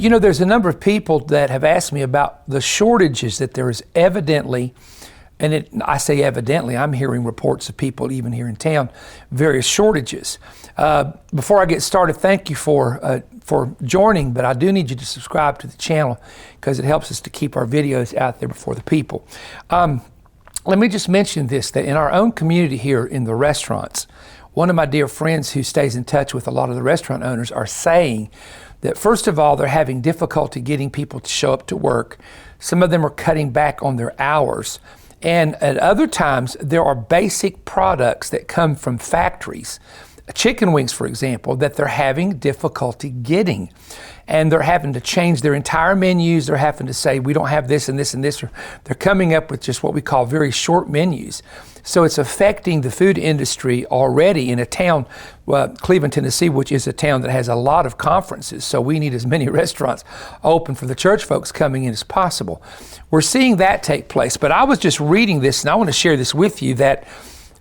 there's a number of people that have asked me about the shortages that there is evidently, and I say evidently, I'm hearing reports of people even here in town, various shortages. Before I get started, thank you for joining, but I do need you to subscribe to the channel because it helps us to keep our videos out there before the people. Let me just mention this, that in our own community here in the restaurants, one of my dear friends who stays in touch with a lot of the restaurant owners are saying that, first of all, they're having difficulty getting people to show up to work. Some of them are cutting back on their hours. And at other times, there are basic products that come from factories, chicken wings, for example, that they're having difficulty getting. And they're having to change their entire menus. They're having to say, we don't have this and this and this. They're coming up with just what we call very short menus. So it's affecting the food industry already in a town, Cleveland, Tennessee, which is a town that has a lot of conferences. So we need as many restaurants open for the church folks coming in as possible. We're seeing that take place. But I was just reading this, and I want to share this with you, that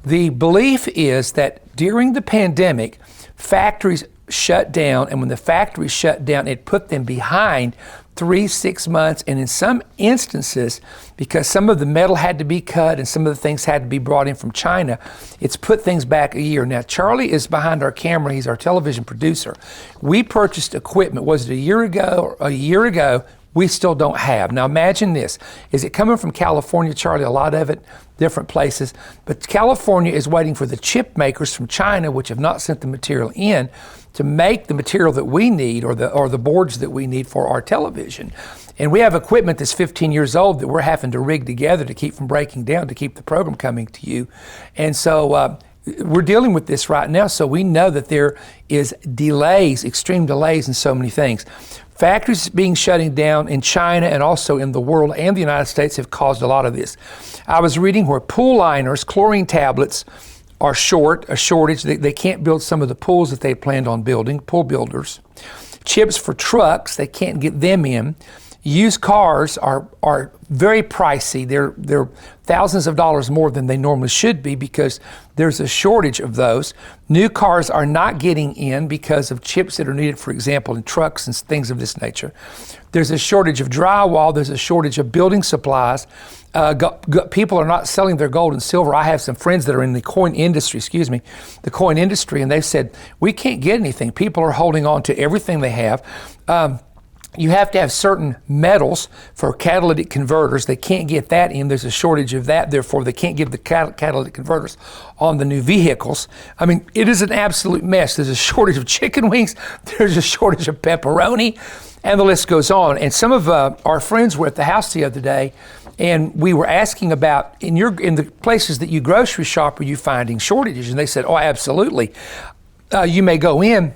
the belief is that during the pandemic, factories shut down, and when the factories shut down, it put them behind 3-6 months, and in some instances, because some of the metal had to be cut and some of the things had to be brought in from China, it's put things back a year. Now, Charlie is behind our camera. He's our television producer. We purchased equipment, was it a year ago or a year ago? We still don't have. Now imagine this. Is it coming from California, Charlie? A lot of it, different places. But California is waiting for the chip makers from China, which have not sent the material in, to make the material that we need, or the boards that we need for our television. And we have equipment that's 15 years old that we're having to rig together to keep from breaking down, to keep the program coming to you. And so we're dealing with this right now. So we know that there is delays, extreme delays in so many things. Factories being shutting down in China and also in the world and the United States have caused a lot of this. I was reading where pool liners, chlorine tablets, are a shortage. They can't build some of the pools that they planned on building, pool builders. Chips for trucks, they can't get them in. Used cars are very pricey. They're thousands of dollars more than they normally should be because there's a shortage of those. New cars are not getting in because of chips that are needed, for example, in trucks and things of this nature. There's a shortage of drywall. There's a shortage of building supplies. People are not selling their gold and silver. I have some friends that are in the coin industry, and they've said, we can't get anything. People are holding on to everything they have. You have to have certain metals for catalytic converters. They can't get that in. There's a shortage of that. Therefore, they can't give the catalytic converters on the new vehicles. I mean, it is an absolute mess. There's a shortage of chicken wings. There's a shortage of pepperoni, and the list goes on. And some of our friends were at the house the other day, and we were asking about, in the places that you grocery shop, are you finding shortages? And they said, oh, absolutely. You may go in,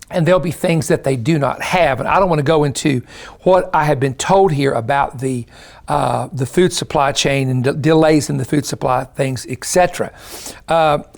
and there'll be things that they do not have. And I don't want to go into what I have been told here about the food supply chain and delays in the food supply things, etc.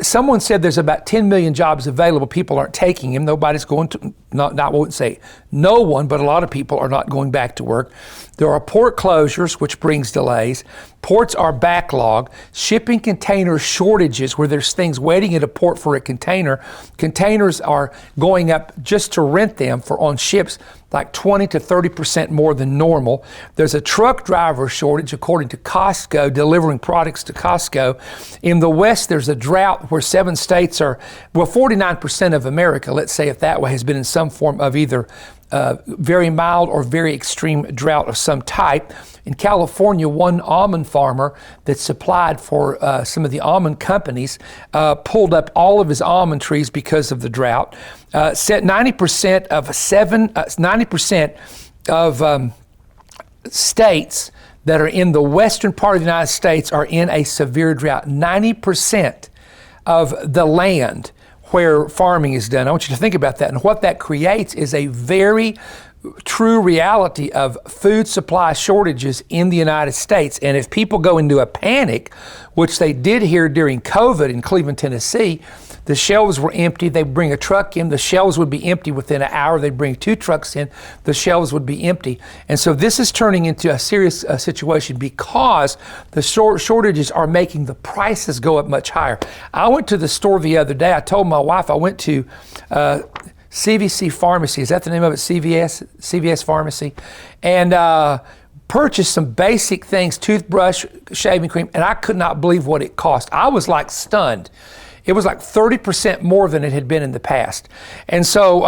Someone said there's about 10 million jobs available. People aren't taking them. Nobody's going to, I wouldn't say no one, but a lot of people are not going back to work. There are port closures, which brings delays. Ports are backlogged. Shipping container shortages, where there's things waiting at a port for a container. Containers are going up just to rent them on ships, like 20 to 30% more than normal. There's a truck driver shortage, according to Costco, delivering products to Costco. In the West, there's a drought where 7 states 49% of America, let's say it that way, has been in some form of either very mild or very extreme drought of some type. In California, one almond farmer that supplied for some of the almond companies pulled up all of his almond trees because of the drought. Said 90% of states that are in the western part of the United States are in a severe drought. 90% of the land where farming is done. I want you to think about that. And what that creates is a very true reality of food supply shortages in the United States. And if people go into a panic, which they did here during COVID in Cleveland, Tennessee, the shelves were empty. They bring a truck in, the shelves would be empty within an hour. They bring 2 trucks in, the shelves would be empty. And so this is turning into a serious situation because the shortages are making the prices go up much higher. I went to the store the other day. I told my wife I went to CVC Pharmacy. Is that the name of it? CVS Pharmacy. And purchased some basic things, toothbrush, shaving cream, and I could not believe what it cost. I was like stunned. It was like 30% more than it had been in the past. And so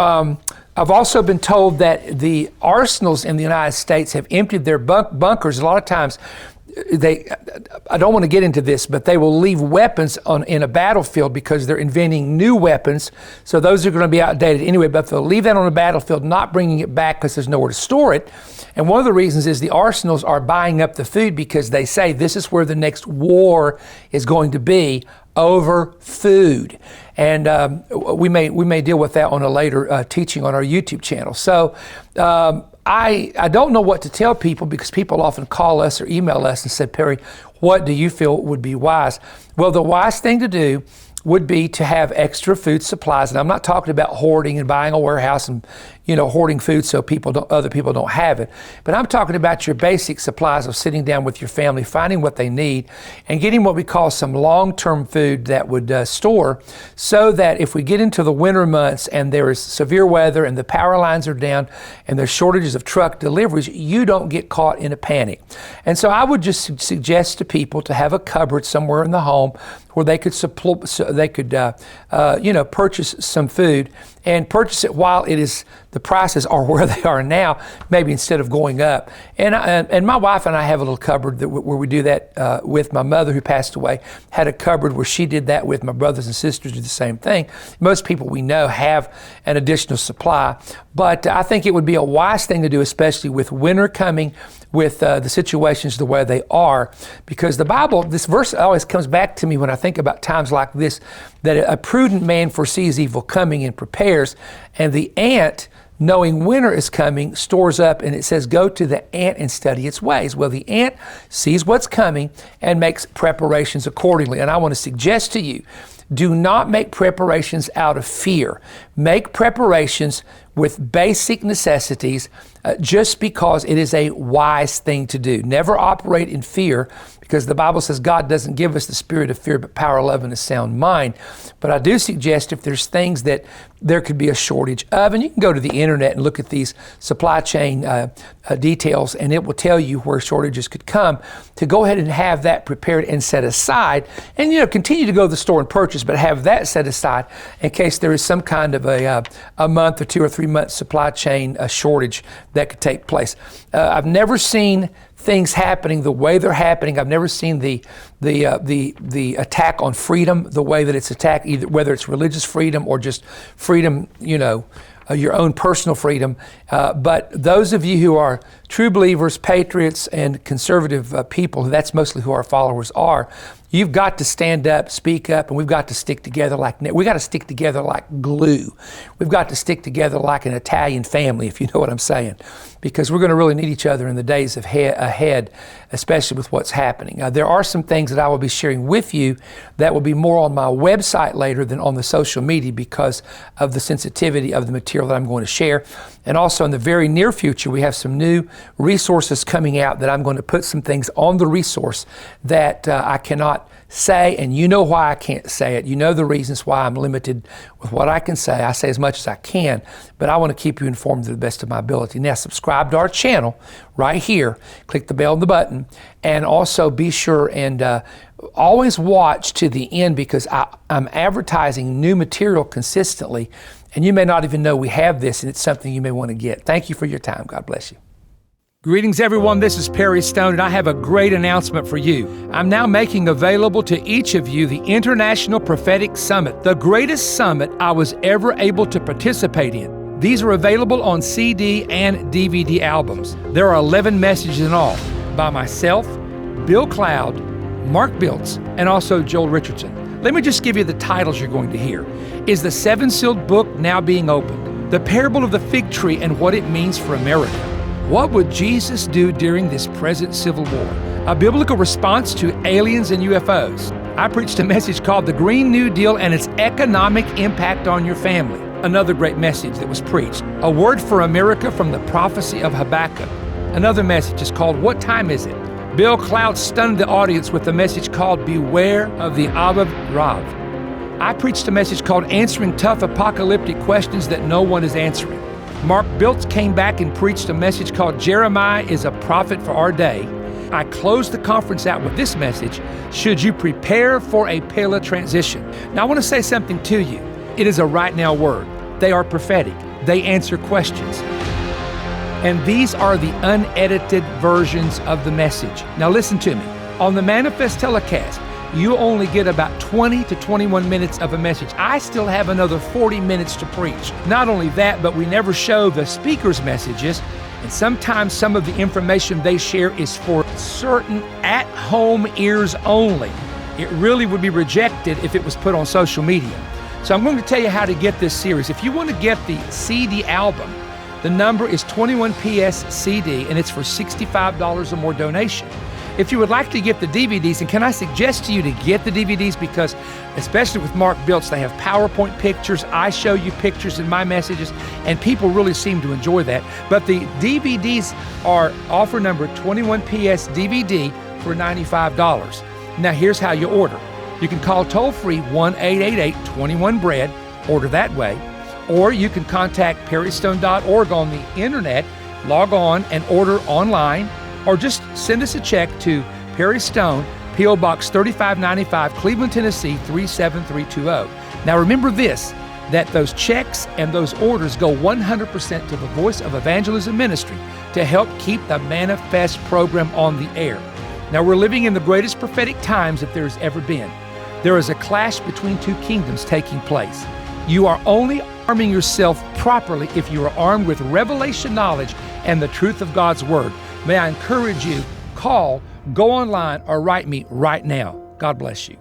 I've also been told that the arsenals in the United States have emptied their bunkers. A lot of times, I don't want to get into this, but they will leave weapons in a battlefield because they're inventing new weapons. So those are going to be outdated anyway, but they'll leave that on the battlefield, not bringing it back because there's nowhere to store it. And one of the reasons is the arsenals are buying up the food because they say this is where the next war is going to be, over food. And we may deal with that on a later teaching on our YouTube channel. So I don't know what to tell people because people often call us or email us and say, Perry, what do you feel would be wise? Well, the wise thing to do would be to have extra food supplies. And I'm not talking about hoarding and buying a warehouse and, hoarding food so other people don't have it. But I'm talking about your basic supplies of sitting down with your family, finding what they need, and getting what we call some long-term food that would store, so that if we get into the winter months and there is severe weather and the power lines are down and there's shortages of truck deliveries, you don't get caught in a panic. And so I would just suggest to people to have a cupboard somewhere in the home where they could purchase some food, and purchase it while the prices are where they are now, maybe instead of going up. And my wife and I have a little cupboard where we do that with. My mother, who passed away, had a cupboard where she did that with. My brothers and sisters do the same thing. Most people we know have an additional supply, but I think it would be a wise thing to do, especially with winter coming, with the situations the way they are, because the Bible, this verse always comes back to me when I think about times like this, that a prudent man foresees evil coming and prepares, and the ant, knowing winter is coming, stores up, and it says, go to the ant and study its ways. Well, the ant sees what's coming and makes preparations accordingly. And I want to suggest to you, do not make preparations out of fear. Make preparations with basic necessities just because it is a wise thing to do. Never operate in fear, because the Bible says God doesn't give us the spirit of fear, but power, love, and a sound mind. But I do suggest if there's things that there could be a shortage of, and you can go to the internet and look at these supply chain details, and it will tell you where shortages could come, to go ahead and have that prepared and set aside, and continue to go to the store and purchase, but have that set aside in case there is some kind of a month or 2 or 3 month supply chain shortage that could take place. I've never seen things happening the way they're happening. I've never seen the attack on freedom the way that it's attacked, either whether it's religious freedom or just freedom, your own personal freedom. But those of you who are true believers, patriots, and conservative people, that's mostly who our followers are, you've got to stand up, speak up, and we've got to stick together we got to stick together like glue. We've got to stick together like an Italian family, if you know what I'm saying, because we're going to really need each other in the days ahead, especially with what's happening. There are some things that I will be sharing with you that will be more on my website later than on the social media because of the sensitivity of the material that I'm going to share. And also in the very near future, we have some new resources coming out that I'm going to put some things on the resource that I cannot say, and you know why I can't say it. You know the reasons why I'm limited with what I can say. I say as much as I can, but I want to keep you informed to the best of my ability. Now, subscribe to our channel right here. Click the bell and the button, and also be sure and always watch to the end, because I'm advertising new material consistently, and you may not even know we have this, and it's something you may want to get. Thank you for your time. God bless you. Greetings, everyone. This is Perry Stone, and I have a great announcement for you. I'm now making available to each of you the International Prophetic Summit, the greatest summit I was ever able to participate in. These are available on CD and DVD albums. There are 11 messages in all by myself, Bill Cloud, Mark Biltz, and also Joel Richardson. Let me just give you the titles you're going to hear. Is the Seven-Sealed Book Now Being Opened? The Parable of the Fig Tree and What It Means for America. What would Jesus do during this present civil war? A biblical response to aliens and UFOs. I preached a message called The Green New Deal and Its Economic Impact on Your Family. Another great message that was preached. A Word for America from the Prophecy of Habakkuk. Another message is called What Time Is It? Bill Cloud stunned the audience with a message called Beware of the Aviv Rav. I preached a message called Answering Tough Apocalyptic Questions That No One is Answering. Mark Biltz came back and preached a message called Jeremiah is a Prophet for Our Day. I closed the conference out with this message, Should You Prepare for a Pele Transition? Now I want to say something to you. It is a right now word. They are prophetic. They answer questions. And these are the unedited versions of the message. Now listen to me. On the Manifest telecast, you only get about 20 to 21 minutes of a message. I still have another 40 minutes to preach. Not only that, but we never show the speaker's messages, and sometimes some of the information they share is for certain at-home ears only. It really would be rejected if it was put on social media. So I'm going to tell you how to get this series. If you want to get the CD album, the number is 21PS CD, and it's for $65 or more donation. If you would like to get the DVDs, and can I suggest to you to get the DVDs because, especially with Mark Biltz, they have PowerPoint pictures. I show you pictures in my messages, and people really seem to enjoy that. But the DVDs are offer number 21PS DVD for $95. Now here's how you order. You can call toll-free 1-888-21-BREAD, order that way, or you can contact perrystone.org on the internet, log on and order online, or just send us a check to Perry Stone, P.O. Box 3595, Cleveland, Tennessee 37320. Now remember this, that those checks and those orders go 100% to the Voice of Evangelism Ministry to help keep the Manifest program on the air. Now we're living in the greatest prophetic times that there's ever been. There is a clash between two kingdoms taking place. You are only arming yourself properly if you are armed with revelation knowledge and the truth of God's Word. May I encourage you, call, go online, or write me right now. God bless you.